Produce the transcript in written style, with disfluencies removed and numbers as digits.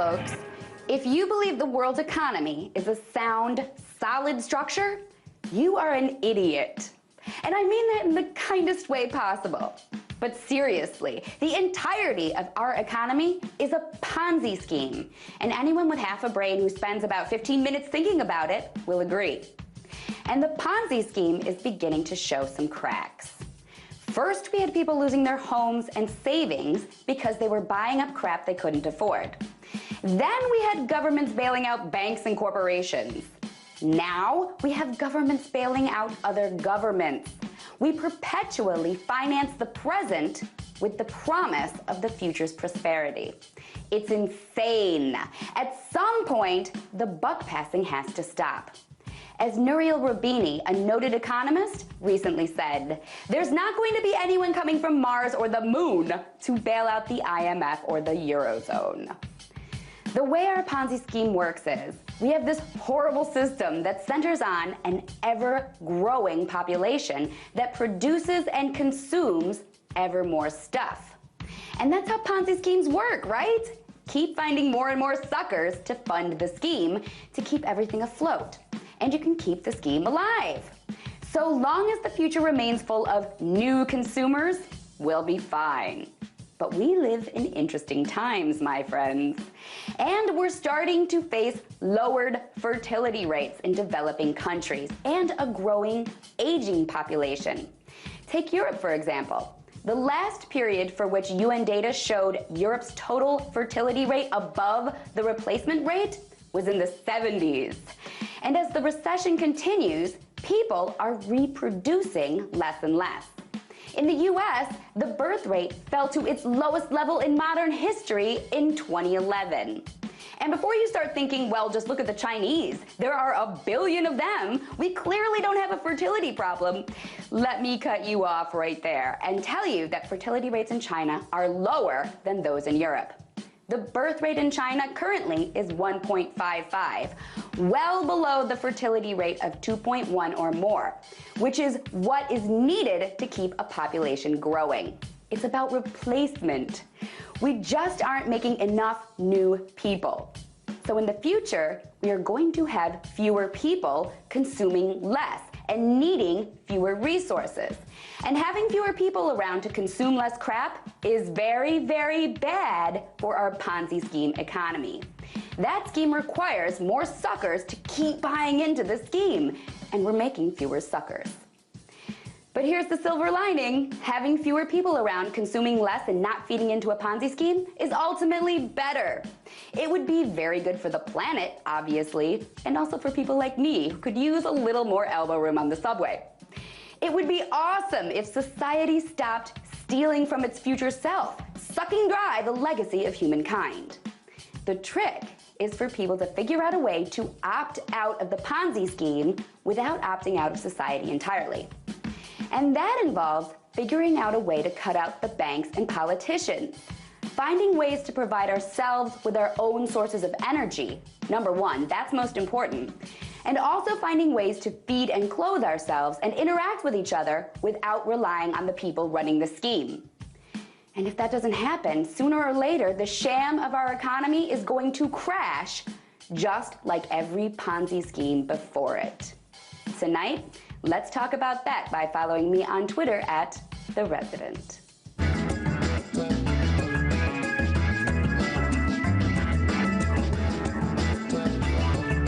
folks, if you believe the world's economy is a sound, solid structure, you are an idiot. And I mean that in the kindest way possible. But seriously, the entirety of our economy is a Ponzi scheme. And anyone with half a brain who spends about 15 minutes thinking about it will agree. And the Ponzi scheme is beginning to show some cracks. First, we had people losing their homes and savings because they were buying up crap they couldn't afford. Then we had governments bailing out banks and corporations. Now we have governments bailing out other governments. We perpetually finance the present with the promise of the future's prosperity. It's insane. At some point, the buck passing has to stop. As Nouriel Roubini, a noted economist, recently said, there's not going to be anyone coming from Mars or the moon to bail out the IMF or the Eurozone. The way our Ponzi scheme works is, we have this horrible system that centers on an ever-growing population that produces and consumes ever more stuff. And that's how Ponzi schemes work, right? Keep finding more and more suckers to fund the scheme to keep everything afloat. And you can keep the scheme alive. So long as the future remains full of new consumers, we'll be fine. But we live in interesting times, my friends. And we're starting to face lowered fertility rates in developing countries and a growing aging population. Take Europe, for example. The last period for which UN data showed Europe's total fertility rate above the replacement rate was in the 70s. And as the recession continues, people are reproducing less and less. In the US, the birth rate fell to its lowest level in modern history in 2011. And before you start thinking, well, just look at the Chinese, there are a billion of them, we clearly don't have a fertility problem. Let me cut you off right there and tell you that fertility rates in China are lower than those in Europe. The birth rate in China currently is 1.55, well below the fertility rate of 2.1 or more, which is what is needed to keep a population growing. It's about replacement. We just aren't making enough new people. So in the future, we are going to have fewer people consuming less and needing fewer resources. And having fewer people around to consume less crap is very, very bad for our Ponzi scheme economy. That scheme requires more suckers to keep buying into the scheme, and we're making fewer suckers. But here's the silver lining. Having fewer people around consuming less and not feeding into a Ponzi scheme is ultimately better. It would be very good for the planet, obviously, and also for people like me who could use a little more elbow room on the subway. It would be awesome if society stopped stealing from its future self, sucking dry the legacy of humankind. The trick is for people to figure out a way to opt out of the Ponzi scheme without opting out of society entirely. And that involves figuring out a way to cut out the banks and politicians, finding ways to provide ourselves with our own sources of energy. Number one, that's most important. And also finding ways to feed and clothe ourselves and interact with each other without relying on the people running the scheme. And if that doesn't happen, sooner or later, the sham of our economy is going to crash, just like every Ponzi scheme before it. Tonight, let's talk about that by following me on Twitter @TheResident.